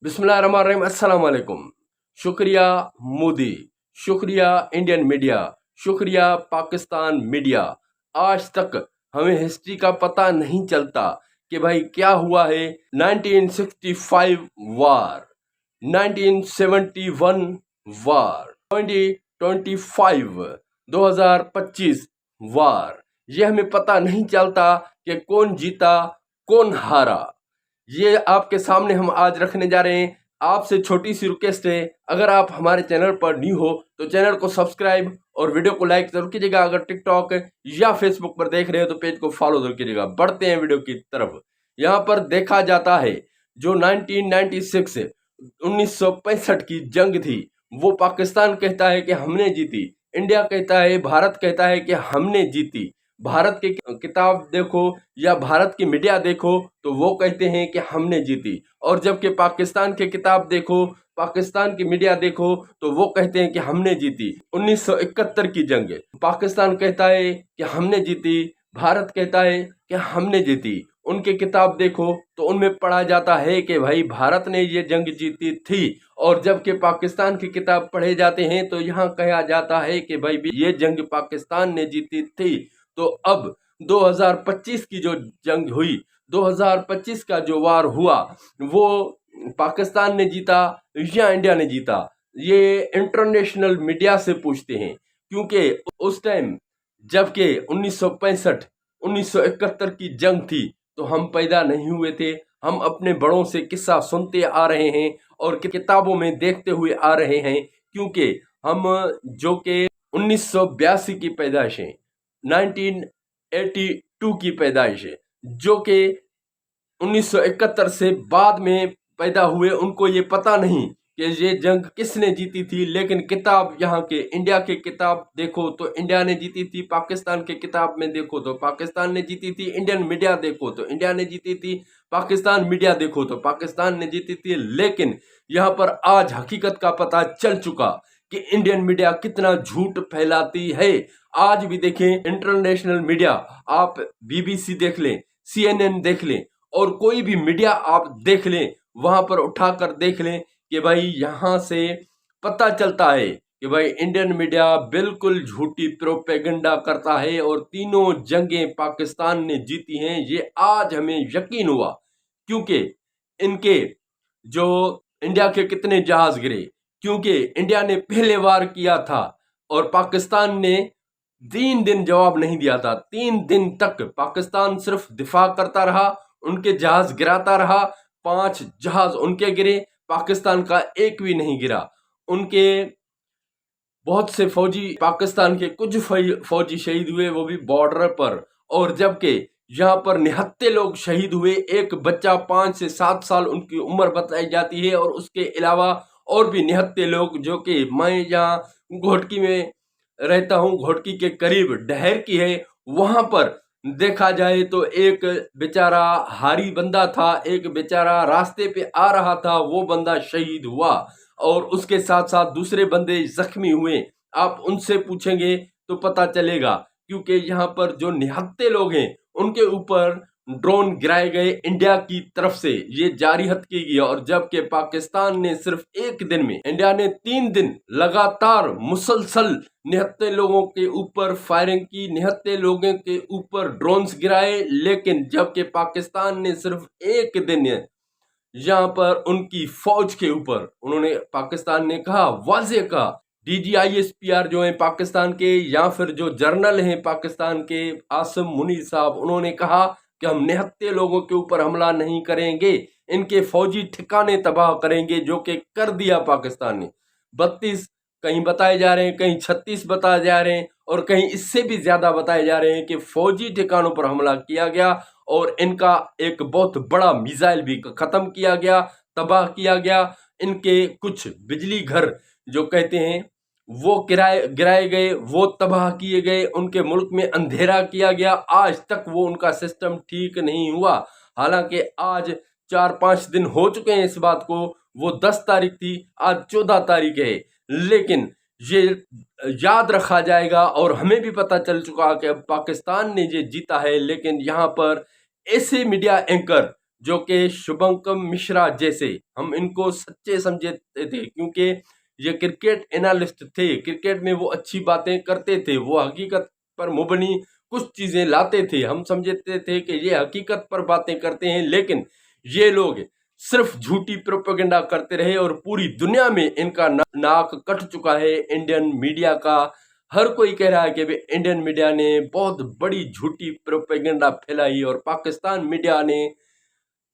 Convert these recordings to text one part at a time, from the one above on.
बिस्मिल्लाहिर्रहमानिर्रहीम, अस्सलाम वालेकुम। शुक्रिया मोदी, शुक्रिया इंडियन मीडिया, शुक्रिया पाकिस्तान मीडिया। आज तक हमें हिस्ट्री का पता नहीं चलता कि भाई क्या हुआ है। 1965 वार, 1971 वार, 2025 2025 वार, ये हमें पता नहीं चलता कि कौन जीता कौन हारा। ये आपके सामने हम आज रखने जा रहे हैं। आपसे छोटी सी रिक्वेस्ट है, अगर आप हमारे चैनल पर न्यू हो तो चैनल को सब्सक्राइब और वीडियो को लाइक जरूर कीजिएगा। अगर टिकटॉक या फेसबुक पर देख रहे हो तो पेज को फॉलो जरूर कीजिएगा। बढ़ते हैं वीडियो की तरफ। यहाँ पर देखा जाता है जो 1996 1965 की जंग थी, वो पाकिस्तान कहता है कि हमने जीती, इंडिया कहता है, भारत कहता है कि हमने जीती। भारत की किताब देखो या भारत की मीडिया देखो तो वो कहते हैं कि हमने जीती, और जबकि पाकिस्तान की किताब देखो, पाकिस्तान की मीडिया देखो तो वो कहते हैं कि हमने जीती। 1971 की जंग, पाकिस्तान कहता है कि हमने जीती, भारत कहता है कि हमने जीती। उनकी किताब देखो तो उनमें पढ़ा जाता है कि भाई भारत ने ये जंग जीती थी, और जबकि पाकिस्तान की किताब पढ़े जाते हैं तो यहाँ कहा जाता है कि भाई ये जंग पाकिस्तान ने जीती थी। तो अब 2025 की जो जंग हुई, 2025 का जो वार हुआ, वो पाकिस्तान ने जीता या इंडिया ने जीता, ये इंटरनेशनल मीडिया से पूछते हैं। क्योंकि उस टाइम जबकि 1965 1971 की जंग थी तो हम पैदा नहीं हुए थे। हम अपने बड़ों से किस्सा सुनते आ रहे हैं और किताबों में देखते हुए आ रहे हैं। क्योंकि हम जो कि 1982 की पैदाइश है, 1982 की पैदाइश है, जो कि 1971 से बाद में पैदा हुए, उनको ये पता नहीं कि ये जंग किसने जीती थी। लेकिन किताब यहाँ के इंडिया के किताब देखो तो इंडिया ने जीती थी, पाकिस्तान के किताब में देखो तो पाकिस्तान ने जीती थी, इंडियन मीडिया देखो तो इंडिया ने जीती थी, पाकिस्तान मीडिया देखो तो पाकिस्तान ने जीती थी। लेकिन यहाँ पर आज हकीकत का पता चल चुका कि इंडियन मीडिया कितना झूठ फैलाती है। आज भी देखें इंटरनेशनल मीडिया, आप बीबीसी देख लें, CNN देख लें, और कोई भी मीडिया आप देख लें, वहां पर उठाकर देख लें कि भाई यहाँ से पता चलता है कि भाई इंडियन मीडिया बिल्कुल झूठी प्रोपेगेंडा करता है और तीनों जंगें पाकिस्तान ने जीती हैं। ये आज हमें यकीन हुआ क्योंकि इनके जो इंडिया के कितने जहाज गिरे, क्योंकि इंडिया ने पहले वार किया था और पाकिस्तान ने 3 दिन जवाब नहीं दिया था। 3 दिन तक पाकिस्तान सिर्फ दिफा करता रहा, उनके जहाज गिराता रहा। 5 जहाज उनके गिरे, पाकिस्तान का एक भी नहीं गिरा। उनके बहुत से फौजी, पाकिस्तान के कुछ फौजी शहीद हुए, वो भी बॉर्डर पर। और जबकि यहाँ पर निहत्ते लोग शहीद हुए। एक बच्चा 5 से 7 साल उनकी उम्र बताई जाती है, और उसके अलावा और भी निहत्ते लोग, जो कि मैं यहाँ घोटकी में रहता हूँ, घोटकी के करीब डहर की है, वहां पर देखा जाए तो एक बेचारा हारी बंदा था, एक बेचारा रास्ते पे आ रहा था, वो बंदा शहीद हुआ, और उसके साथ साथ दूसरे बंदे जख्मी हुए। आप उनसे पूछेंगे तो पता चलेगा, क्योंकि यहाँ पर जो निहत्ते लोग हैं उनके ऊपर ड्रोन गिराए गए इंडिया की तरफ से, ये जारिहत की गई। और जबकि पाकिस्तान ने सिर्फ एक दिन में, इंडिया ने 3 दिन लगातार मुसलसल निहत्ते लोगों के ऊपर फायरिंग की, निहत्ते लोगों के ऊपर ड्रोन्स गिराए। लेकिन जबकि पाकिस्तान ने सिर्फ एक दिन यहाँ पर उनकी फौज के ऊपर, उन्होंने, पाकिस्तान ने कहा, वाजे कहा, DGISPR जो है पाकिस्तान के, या फिर जो जर्नल हैं पाकिस्तान के, आसिम मुनीर साहब, उन्होंने कहा कि हम निहत्ते लोगों के ऊपर हमला नहीं करेंगे, इनके फौजी ठिकाने तबाह करेंगे, जो कि कर दिया पाकिस्तान ने। 32 कहीं बताए जा रहे हैं, कहीं 36 बताए जा रहे हैं, और कहीं इससे भी ज्यादा बताए जा रहे हैं कि फौजी ठिकानों पर हमला किया गया, और इनका एक बहुत बड़ा मिसाइल भी खत्म किया गया, तबाह किया गया। इनके कुछ बिजली घर जो कहते हैं वो गिराए गए, वो तबाह किए गए, उनके मुल्क में अंधेरा किया गया। आज तक वो उनका सिस्टम ठीक नहीं हुआ। हालांकि आज 4-5 दिन हो चुके हैं इस बात को, वो 10 तारीख थी, आज 14 तारीख है। लेकिन ये याद रखा जाएगा, और हमें भी पता चल चुका कि अब पाकिस्तान ने ये जीता है। लेकिन यहाँ पर ऐसे मीडिया एंकर जो कि शुभंकर मिश्रा जैसे, हम इनको सच्चे समझते थे क्योंकि ये क्रिकेट एनालिस्ट थे, क्रिकेट में वो अच्छी बातें करते थे, वो हकीकत पर मुबनी कुछ चीजें लाते थे। हम समझते थे कि ये हकीकत पर बातें करते हैं, लेकिन ये लोग सिर्फ झूठी प्रोपेगेंडा करते रहे और पूरी दुनिया में इनका नाक कट चुका है। इंडियन मीडिया का हर कोई कह रहा है कि इंडियन मीडिया ने बहुत बड़ी झूठी प्रोपेगेंडा फैलाई और पाकिस्तान मीडिया ने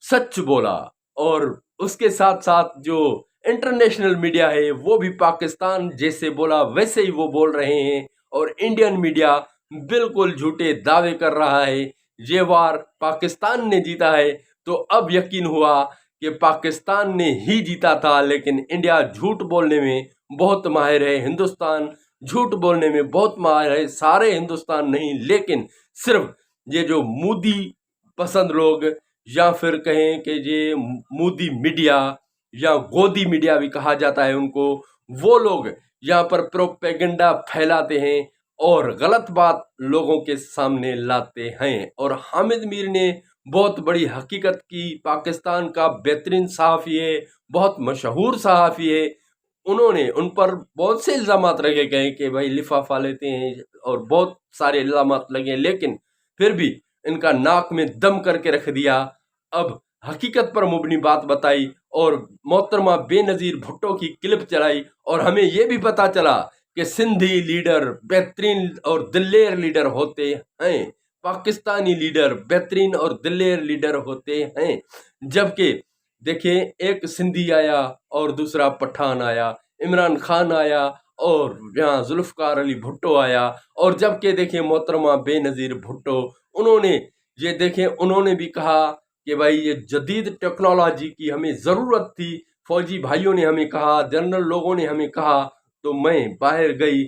सच बोला। और उसके साथ साथ जो इंटरनेशनल मीडिया है वो भी पाकिस्तान जैसे बोला वैसे ही वो बोल रहे हैं, और इंडियन मीडिया बिल्कुल झूठे दावे कर रहा है। ये वार पाकिस्तान ने जीता है, तो अब यकीन हुआ कि पाकिस्तान ने ही जीता था, लेकिन इंडिया झूठ बोलने में बहुत माहिर है, हिंदुस्तान झूठ बोलने में बहुत माहिर है। सारे हिंदुस्तान नहीं, लेकिन सिर्फ ये जो मोदी पसंद लोग, या फिर कहें कि ये मोदी मीडिया या गोदी मीडिया भी कहा जाता है उनको, वो लोग यहाँ पर प्रोपेगेंडा फैलाते हैं और गलत बात लोगों के सामने लाते हैं। और हामिद मीर ने बहुत बड़ी हकीकत की, पाकिस्तान का बेहतरीन सहाफ़ी है, बहुत मशहूर सहाफ़ी है, उन्होंने उन पर बहुत से इल्ज़ामात लगे गए कि भाई लिफाफा लेते हैं और बहुत सारे इल्ज़ामात लगे, लेकिन फिर भी इनका नाक में दम करके रख दिया। अब हकीकत पर मुबनी बात बताई और मोहतरमा बेनज़ीर भुट्टो की क्लिप चलाई, और हमें ये भी पता चला कि सिंधी लीडर बेहतरीन और दिलेर लीडर होते हैं, पाकिस्तानी लीडर बेहतरीन और दिलेर लीडर होते हैं। जबकि देखिए, एक सिंधी आया और दूसरा पठान आया, इमरान खान आया और यहाँ जुल्फ़िकार अली भुट्टो आया। और जबकि देखिए मोहतरमा बेनज़ीर भुट्टो, उन्होंने ये देखें, उन्होंने भी कहा कि भाई ये जदीद टेक्नोलॉजी की हमें ज़रूरत थी, फौजी भाइयों ने हमें कहा, जनरल लोगों ने हमें कहा, तो मैं बाहर गई।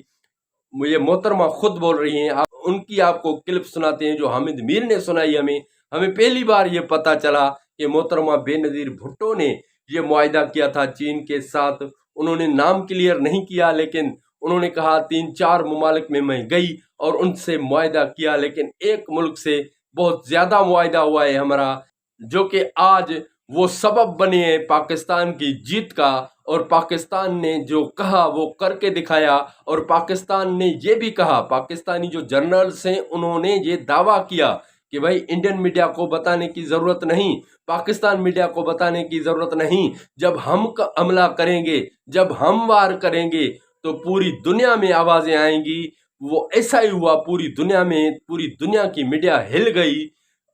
ये मोहतरमा खुद बोल रही हैं, आप उनकी आपको क्लिप सुनाते हैं जो हामिद मीर ने सुनाई। हमें पहली बार ये पता चला कि मोहतरमा बेनज़ीर भुट्टो ने ये मुआहिदा किया था चीन के साथ। उन्होंने नाम क्लियर नहीं किया, लेकिन उन्होंने कहा 3-4 ममालिक में मैं गई और उनसे मुआहिदा किया, लेकिन एक मुल्क से बहुत ज़्यादा मुआहिदा हुआ है हमारा, जो कि आज वो सबब बने हैं पाकिस्तान की जीत का। और पाकिस्तान ने जो कहा वो करके दिखाया। और पाकिस्तान ने ये भी कहा, पाकिस्तानी जो जर्नल्स हैं उन्होंने ये दावा किया कि भाई इंडियन मीडिया को बताने की ज़रूरत नहीं, पाकिस्तान मीडिया को बताने की ज़रूरत नहीं, जब हम हमला करेंगे, जब हम वार करेंगे तो पूरी दुनिया में आवाज़ें आएंगी। वो ऐसा ही हुआ, पूरी दुनिया में, पूरी दुनिया की मीडिया हिल गई।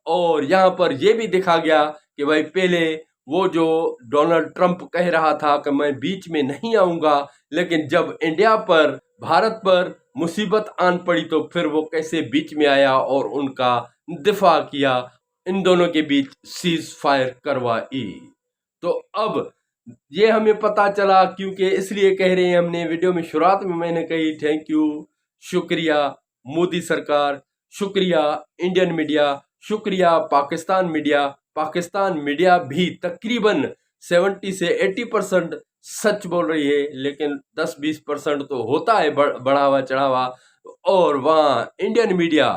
और यहाँ पर यह भी देखा गया कि भाई पहले वो जो डोनाल्ड ट्रंप कह रहा था कि मैं बीच में नहीं आऊँगा, लेकिन जब इंडिया पर, भारत पर मुसीबत आन पड़ी तो फिर वो कैसे बीच में आया और उनका दिफा किया, इन दोनों के बीच सीज फायर करवाई। तो अब ये हमें पता चला, क्योंकि इसलिए कह रहे हैं, हमने वीडियो में शुरुआत में मैंने कही थैंक यू, शुक्रिया मोदी सरकार, शुक्रिया इंडियन मीडिया, शुक्रिया पाकिस्तान मीडिया भी तकरीबन 70 से 80% सच बोल रही है, लेकिन 10-20% तो होता है बढ़ावा चढ़ावा। और वहाँ इंडियन मीडिया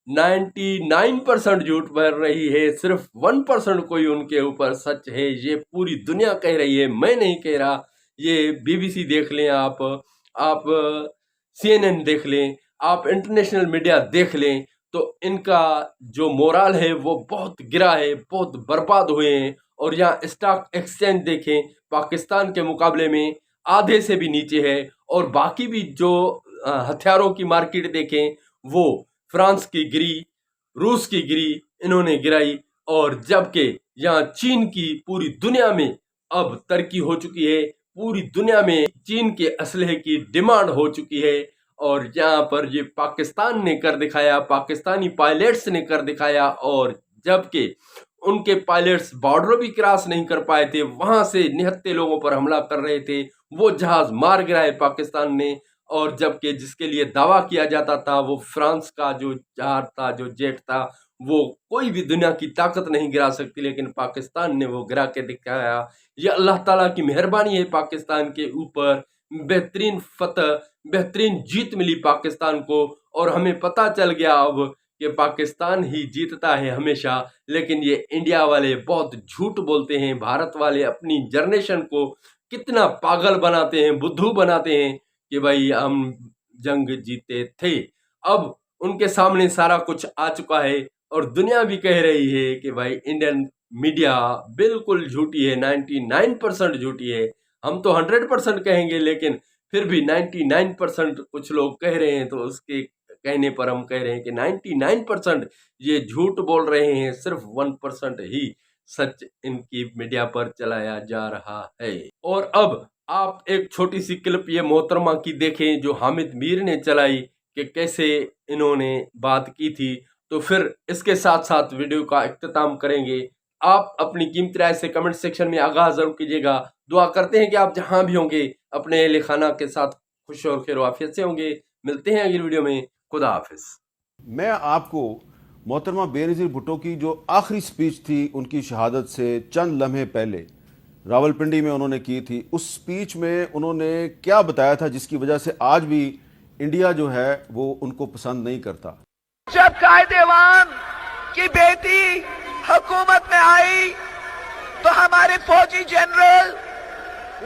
99% झूठ बोल रही है, सिर्फ 1% कोई उनके ऊपर सच है। ये पूरी दुनिया कह रही है, मैं नहीं कह रहा। ये BBC देख लें, आप CNN देख लें, आप इंटरनेशनल मीडिया देख लें, तो इनका जो मोरल है वो बहुत गिरा है, बहुत बर्बाद हुए हैं। और यहाँ स्टॉक एक्सचेंज देखें, पाकिस्तान के मुकाबले में आधे से भी नीचे है। और बाकी भी जो हथियारों की मार्केट देखें, वो फ्रांस की गिरी, रूस की गिरी, इन्होंने गिराई। और जबकि यहाँ चीन की पूरी दुनिया में अब तरक्की हो चुकी है, पूरी दुनिया में चीन के असलहे की डिमांड हो चुकी है। और यहाँ पर ये पाकिस्तान ने कर दिखाया, पाकिस्तानी पायलट्स ने कर दिखाया। और जबकि उनके पायलट्स बॉर्डर भी क्रॉस नहीं कर पाए थे, वहां से निहत्थे लोगों पर हमला कर रहे थे, वो जहाज मार गिराए पाकिस्तान ने। और जबकि जिसके लिए दावा किया जाता था, वो फ्रांस का जो जहाज था, जो जेट था, वो कोई भी दुनिया की ताकत नहीं गिरा सकती, लेकिन पाकिस्तान ने वो गिरा के दिखाया। ये अल्लाह ताला की मेहरबानी है पाकिस्तान के ऊपर, बेहतरीन फतह, बेहतरीन जीत मिली पाकिस्तान को। और हमें पता चल गया अब कि पाकिस्तान ही जीतता है हमेशा, लेकिन ये इंडिया वाले बहुत झूठ बोलते हैं। भारत वाले अपनी जनरेशन को कितना पागल बनाते हैं, बुद्धू बनाते हैं कि भाई हम जंग जीते थे। अब उनके सामने सारा कुछ आ चुका है और दुनिया भी कह रही है कि भाई इंडियन मीडिया बिल्कुल झूठी है, 99% झूठी है। हम तो 100% कहेंगे, लेकिन फिर भी 99% कुछ लोग कह रहे हैं, तो उसके कहने पर हम कह रहे हैं कि 99% ये झूठ बोल रहे हैं, सिर्फ 1% ही सच इनकी मीडिया पर चलाया जा रहा है। और अब आप एक छोटी सी क्लिप ये मोहतरमा की देखें जो हामिद मीर ने चलाई कि कैसे इन्होंने बात की थी, तो फिर इसके साथ साथ वीडियो का इख्तिताम करेंगे। आप अपनी कीमती राय से कमेंट सेक्शन में आगाह जरूर कीजिएगा। दुआ करते हैं कि आप जहां भी होंगे अपने अहले खाना के साथ खुश और खैर आफियत से होंगे। मिलते हैं अगली वीडियो में। खुदा हाफिज। मैं आपको मोहतरमा बेनज़ीर भुट्टो की जो आखिरी स्पीच थी उनकी शहादत से चंद लम्हे पहले रावलपिंडी में उन्होंने की थी, उस स्पीच में उन्होंने क्या बताया था जिसकी वजह से आज भी इंडिया जो है वो उनको पसंद नहीं करता। जब कायदेवान की बेटी हुकूमत में आई तो हमारे फौजी जनरल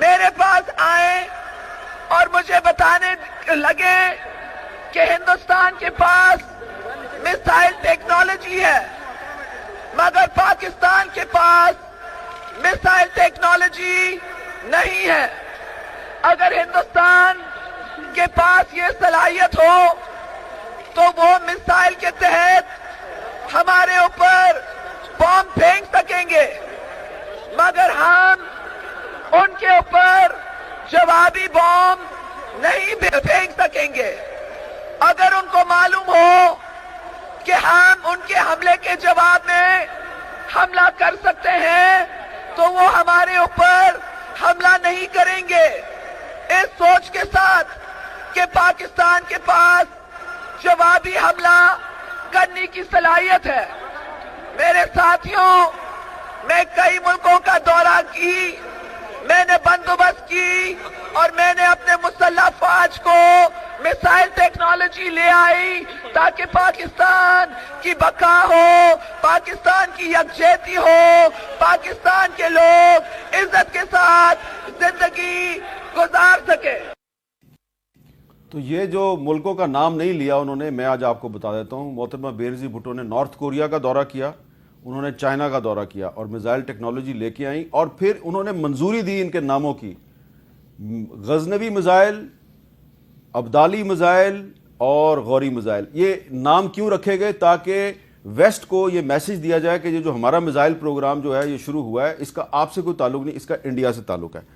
मेरे पास आए और मुझे बताने लगे कि हिंदुस्तान के पास मिसाइल टेक्नोलॉजी है, मगर पाकिस्तान के पास मिसाइल टेक्नोलॉजी नहीं है। अगर हिंदुस्तान के पास ये सलाहियत हो तो वो मिसाइल के तहत हमारे ऊपर बॉम्ब फेंक सकेंगे, मगर हम उनके ऊपर जवाबी बॉम्ब नहीं फेंक सकेंगे। अगर उनको मालूम हो कि हम उनके हमले के जवाब में हमला कर सकते हैं तो वो हमारे ऊपर हमला नहीं करेंगे। इस सोच के साथ कि पाकिस्तान के पास जवाबी हमला करने की सलाहियत है, मेरे साथियों, मैं कई मुल्कों का दौरा की, मैंने बंदोबस्त की और मैंने अपने मुसल्लह फौज को मिसाइल टेक्नोलॉजी ले आई ताकि पाकिस्तान की बका हो, पाकिस्तान की यकजहती हो, पाकिस्तान के लोग इज्जत के साथ जिंदगी गुजार सके। तो ये जो मुल्कों का नाम नहीं लिया उन्होंने, मैं आज आपको बता देता हूँ। मोहतरमा बेनज़ीर भुट्टो ने नॉर्थ कोरिया का दौरा किया, उन्होंने चाइना का दौरा किया और मिसाइल टेक्नोलॉजी लेके आई और फिर उन्होंने मंजूरी दी इनके नामों की। गजनवी मिसाइल, अब्दाली मिसाइल और गौरी मिसाइल, ये नाम क्यों रखे गए? ताकि वेस्ट को ये मैसेज दिया जाए कि ये जो हमारा मिसाइल प्रोग्राम जो है ये शुरू हुआ है, इसका आपसे कोई ताल्लुक नहीं, इसका इंडिया से ताल्लुक है।